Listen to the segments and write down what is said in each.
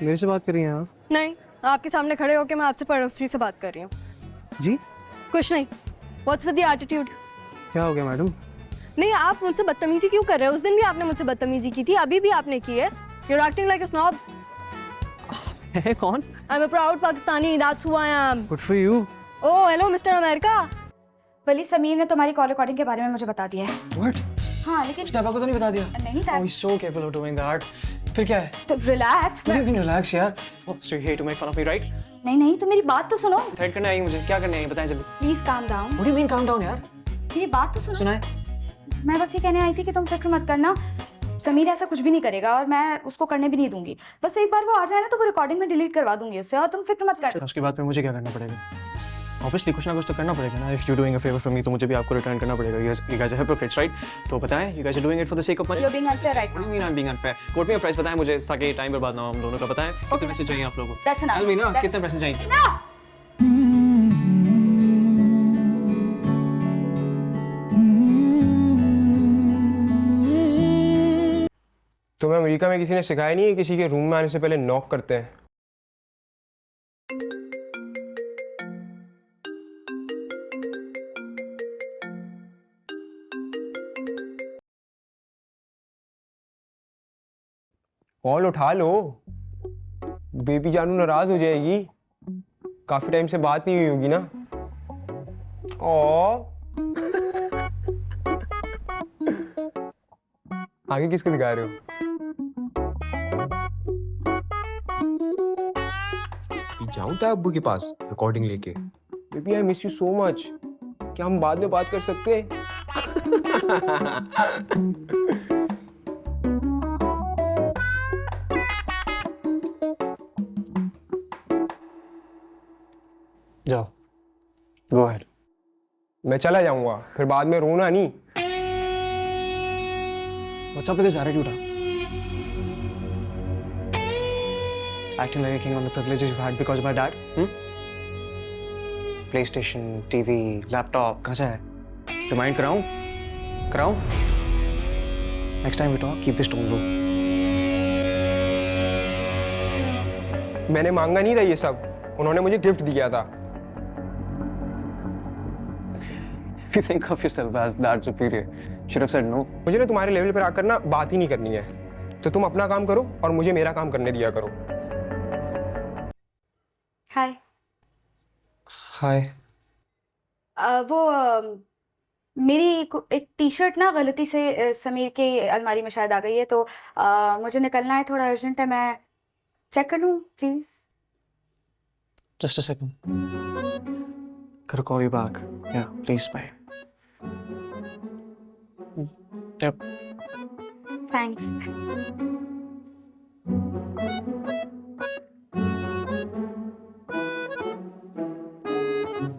मेरे से बात कर रही हैं आप? नहीं, आपके सामने खड़े होकर मैं आपसे पड़ोसी से बात कर रही हूँ। जी? कुछ नहीं। What's with the attitude? क्या हो गया मैडम? नहीं, आप मुझसे बदतमीजी क्यों कर रहे हो? उस दिन भी आपने मुझसे बदतमीजी की थी, अभी भी आपने की है। You're acting like a snob. है कौन? I'm a proud Pakistani. That's who I am. Good for you. Oh, hello, Mr. America. वली समीर ने तुम्हारी कॉल रिकॉर्डिंग के बारे में मुझे बता दिया है। What? हाँ लेकिन स्टेपा को तो नहीं बता दिया? नहीं Oh, he's so capable of doing that. फिर क्या है? तो relax. What do you mean relax यार? Oh, so you hate to make fun of me, right? नहीं नहीं, तो मेरी बात तो सुनो। थ्रेट करने आई मुझे, क्या करने आई बताएं जल्दी। Please calm down. What do you mean calm down यार? मेरी बात तो सुनो। सुनाए? मैं बस ये कहने आई थी कि तुम फिक्र मत करना, समीर ऐसा कुछ भी नहीं करेगा और मैं उसको करने भी नहीं दूंगी। बस एक बार वो आ जाए ना तो वो रिकॉर्डिंग में डिलीट करवा दूंगी उससे, और तुम फिक्र मत कर। उसके बाद फिर मुझे क्या करना पड़ेगा? ऑब्वियसली कुछ ना कुछ तो करना पड़ेगा ना। If you doing a favour for me तो मुझे भी आपको रिटर्न करना पड़ेगा। You guys are hypocrites, right? तो बताएं, you guys are doing it for the sake of money? You're being unfair right What do now. you mean I'm being unfair? Court में price बताएं मुझे ताकि टाइम बर्बाद ना हो हम दोनों का। बताएं कितने पैसे चाहिए आप लोगों को? That's enough. Tell me ना कितने पैसे चाहिए? तुम्हें अमेरिका में किसी ने सिखाया नहीं है किसी के रूम में आने से पहले नॉक करते हैं? कॉल उठा लो, बेबी जानू नाराज हो जाएगी। काफी टाइम से बात नहीं हुई होगी ना। ओ आगे किसको दिखा रहे हो? जाऊं था अब्बू के पास रिकॉर्डिंग लेके। Baby I miss you so much. क्या हम बाद में बात कर सकते हैं? जाओ, go ahead. मैं चला जाऊंगा, फिर बाद में रोना नहीं। What's up with this attitude? Acting like a king on the privileges you've had because of my dad? PlayStation, TV, laptop, कहाँ से है? Remind कराऊं? कराऊं? Next time we talk, keep this tone low. मैंने मांगा नहीं था ये सब, उन्होंने मुझे गिफ्ट दिया था। If you think of yourself as that superior, should have said no. मुझे ना तुम्हारे लेवल पर आकर ना बात ही नहीं करनी है। तो तुम अपना काम करो और मुझे मेरा काम करने दिया करो। हाय। Hi. मेरी एक टी शर्ट ना गलती से समीर की अलमारी में शायद आ गई है, तो मुझे निकलना है, थोड़ा अर्जेंट है। मैं चेक कर लूँ please? Just a second. Gotta call you back. Yeah, please, bye. Yep. Thanks.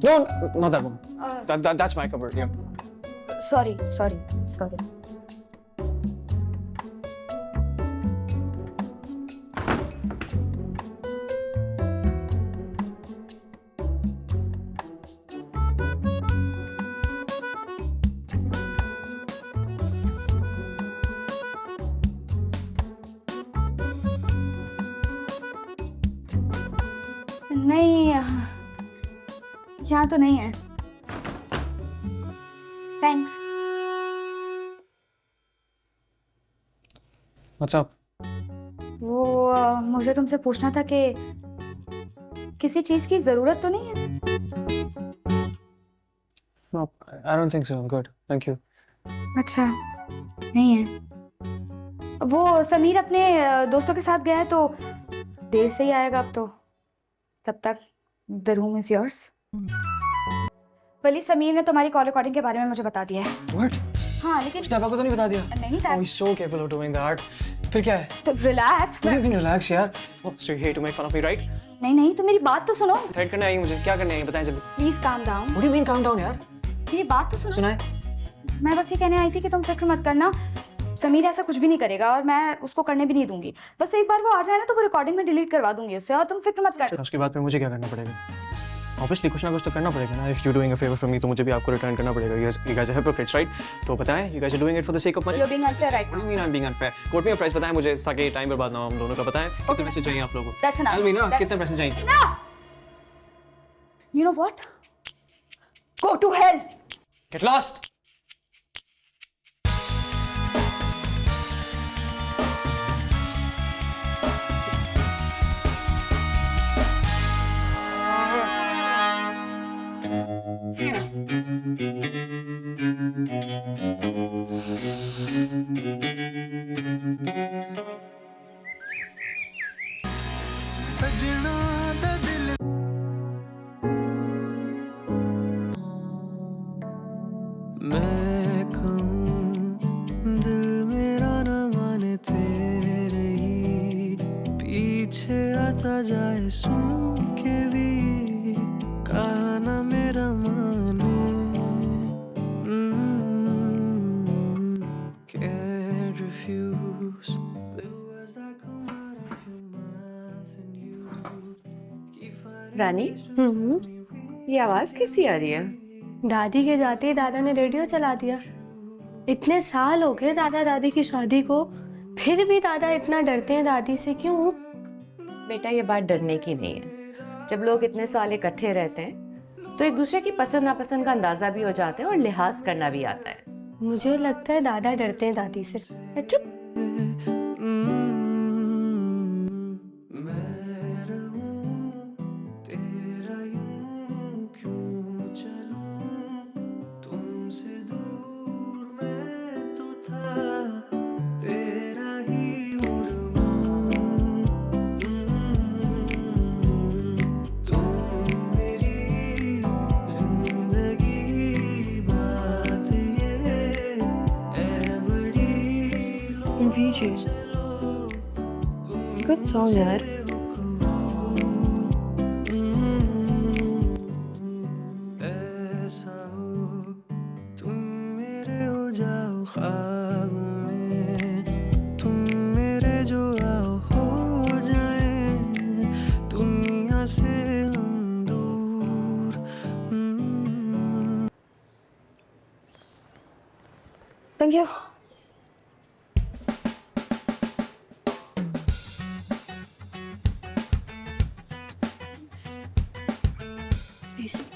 No, not that one. That's my cupboard. Yeah. Sorry sorry sorry. नहीं, यहाँ तो नहीं है। थैंक्स। What's up? वो मुझे तुमसे पूछना था कि किसी चीज की जरूरत तो नहीं है? No, I don't think so. I'm good. Thank you. अच्छा, नहीं है। वो समीर अपने दोस्तों के साथ गया है तो देर से ही आएगा अब तो। तब तक द रूम इज योर्स। वली समीर ने तुम्हारी कॉल रिकॉर्डिंग के बारे में मुझे बता दिया है। What? हाँ लेकिन स्टेपा को तो नहीं बता दिया? नहीं Oh, he's so capable of doing that. फिर क्या है? तो relax. What do you mean relax यार? Oh, so you hate to make fun of me, right? नहीं नहीं, तो मेरी बात तो सुनो। थ्रेट करने आई मुझे, क्या करने आई बताएं जल्दी। Please calm down. What do you mean calm down यार? मेरी बात तो सुनो। सुनाए? मैं बस ये कहने आई थी कि तुम फिक्र मत करना, समीर ऐसा कुछ भी नहीं करेगा और मैं उसको करने भी नहीं दूंगी। बस एक बार वो आ जाए ना तो वो रिकॉर्डिंग में डिलीट करवा दूंगी उससे, और तुम फिक्र मत कर। उसके बाद फिर मुझे क्या करना पड़ेगा? ऑब्वियसली कुछ ना कुछ तो करना पड़ेगा ना. If you doing a favour for me तो मुझे भी आपको रिटर्न करना पड़ेगा. You guys are hypocrites, right? तो बताएं, you guys are doing it for the sake of money. You're being unfair right What do now. you mean I'm being unfair? Quote में price बताएं मुझे ताकि टाइम बर्बाद ना हो हम दोनों का. बताएं कितने पैसे चाहिए आप लोगों को? That's enough. Tell me ना That- कितने पैसे चाहिए? Enough! You know what? Go to hell! Get lost. सजना दा दिल मैं कहूँ दिल मेरा न माने तेरे ही पीछे आता जाए सुन के भी कहा ना मेरा माने can't refuse the words that come out of your mouth and you keep fighting रानी ये आवाज कैसी आ रही है? दादी के जाते ही दादा ने रेडियो चला दिया. इतने साल हो गए दादा दादी की शादी को, फिर भी दादा इतना डरते हैं दादी से. क्यों? बेटा ये बात डरने की नहीं है. जब लोग इतने साल इकट्ठे रहते हैं तो एक दूसरे की पसंद नापसंद का अंदाजा भी हो जाता है और लिहाज करना भी आता है. मुझे लगता है दादा डरते हैं दादी से. चुप. मैं रहूं तेरा यूं क्यों चलूं तुमसे दूर मैं तो था तेरा ही उड़वां तुम मेरी जिंदगी बात ये है बड़ी VJ, good song यार. ऐसा हो तुम मेरे हो जाओ ख्वाब में तुम मेरे जो आओ हो जाए दुनिया से हम दूर Thank you.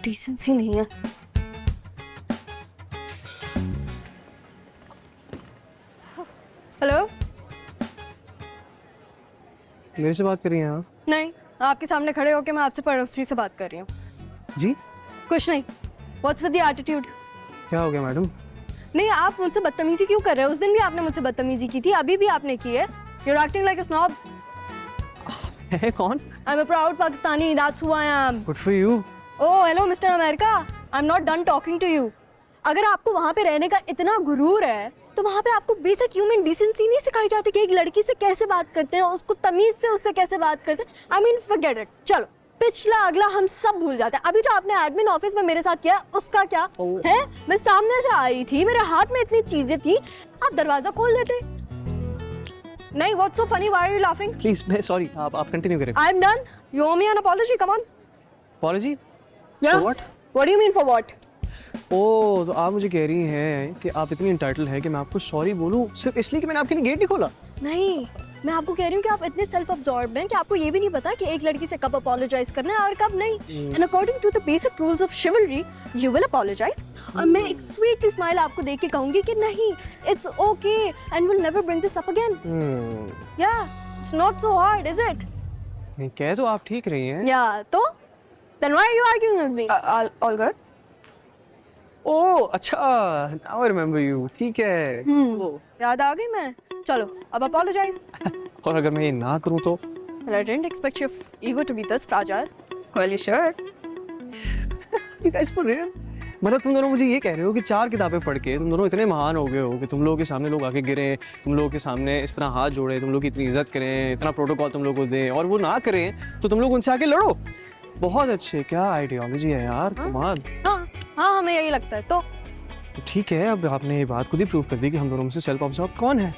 डिसेंसी नहीं है. हेलो. मेरे से बात कर रही हैं आप? नहीं, आपके सामने खड़े होकर मैं आपसे पड़ोसी से बात कर रही हूँ. जी कुछ नहीं. What's with the attitude? क्या हो गया मैडम? नहीं, आप मुझसे बदतमीजी क्यों कर रहे हो? उस दिन भी आपने मुझसे बदतमीजी की थी, अभी भी आपने की है. You're acting like a snob. है कौन? I'm a proud Pakistani. That's who I am. Good for you. Oh, hello, Mr. America. I'm not done talking to you. अगर आपको वहाँ पे रहने का इतना गुरूर है, तो वहाँ पे आपको बेसिक ह्यूमन डिसेंसी नहीं सिखाई जाती कि एक लड़की से कैसे बात करते हैं, उसको तमीज से उससे कैसे बात करते हैं. I mean, forget it. चलो, पिछला अगला हम सब भूल जाते हैं. अभी जो आपने एडमिन ऑफिस में मेरे साथ किया, उसका क्या है? मैं सामने से आ रही थी, मेरे हाथ में इतनी चीजें थी, आप दरवाजा खोल देते. नहीं, what's so funny? Why are you laughing? Please मैं सॉरी आप कंटिन्यू करें. I'm done. You owe me an apology. Come on. Apology? Yeah. For what? What do you mean for what? ओह तो आप मुझे कह रही हैं कि आप इतनी इंटाइटल है कि मैं आपको सॉरी बोलूं सिर्फ इसलिए कि मैंने आपके लिए गेट नहीं खोला. नहीं, मैं आपको कह रही हूँ कि आप इतने सेल्फ अब्सॉर्ब्ड हैं कि आपको ये भी नहीं पता कि एक लड़की से कब अपोलोजाइज करना है और कब नहीं. And according to the basic rules of chivalry you will apologise. और मैं एक स्वीट सी स्माइल आपको देख के कहूंगी कि नहीं, it's okay and will never bring this up again. Yeah, it's not so hard, is it? नहीं कह तो आप ठीक रही हैं. या तो then why are you arguing with me? All good? Oh अच्छा, नाउ आई रिमेंबर यू. ठीक है. याद आ गई मैं. चलो अब अपोलोजाइज. और अगर मैं ये ना करूं तो? Well, I didn't expect your ego to be this fragile. Well, you should. You guys for real? मतलब तुम दोनों मुझे ये कह रहे हो कि 4 किताबें पढ़ के तुम दोनों इतने महान हो गए हो कि तुम लोगों के सामने लोग आके गिरे, तुम लोगों के सामने इस तरह हाथ जोड़े, तुम लोग की इतनी इज्जत करें, इतना प्रोटोकॉल तुम लोग को दें और वो ना करें तो तुम लोग उनसे आके लड़ो. बहुत अच्छे, क्या आइडियोलॉजी है यार, कमाल. हाँ, हमें यही लगता है. तो तो ठीक है, अब आपने ये बात खुद ही प्रूव कर दी कि हम दोनों में से सेल्फ ऑब्जर्व कौन है.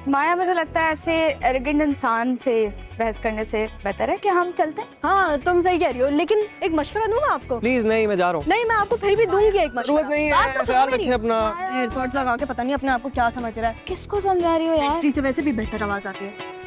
माया, मुझे लगता है ऐसे एरोगेंट इंसान से बहस करने से बेहतर है कि हम चलते हैं। हाँ तुम सही कह रही हो, लेकिन एक मशवरा दूँ मैं आपको? प्लीज नहीं, मैं जा रहा हूँ। नहीं, मैं आपको फिर भी दूंगी एक मशवरा। जरूरत नहीं बात है, तो सुनो ख्याल मेरी। रखिए अपना। एयरपोर्ट्स लगा के पता नहीं अपने आप को क्या समझ रहा है। किसको समझा रही हो यार? बैटरी से वैसे भी बेहतर आवाज आती है।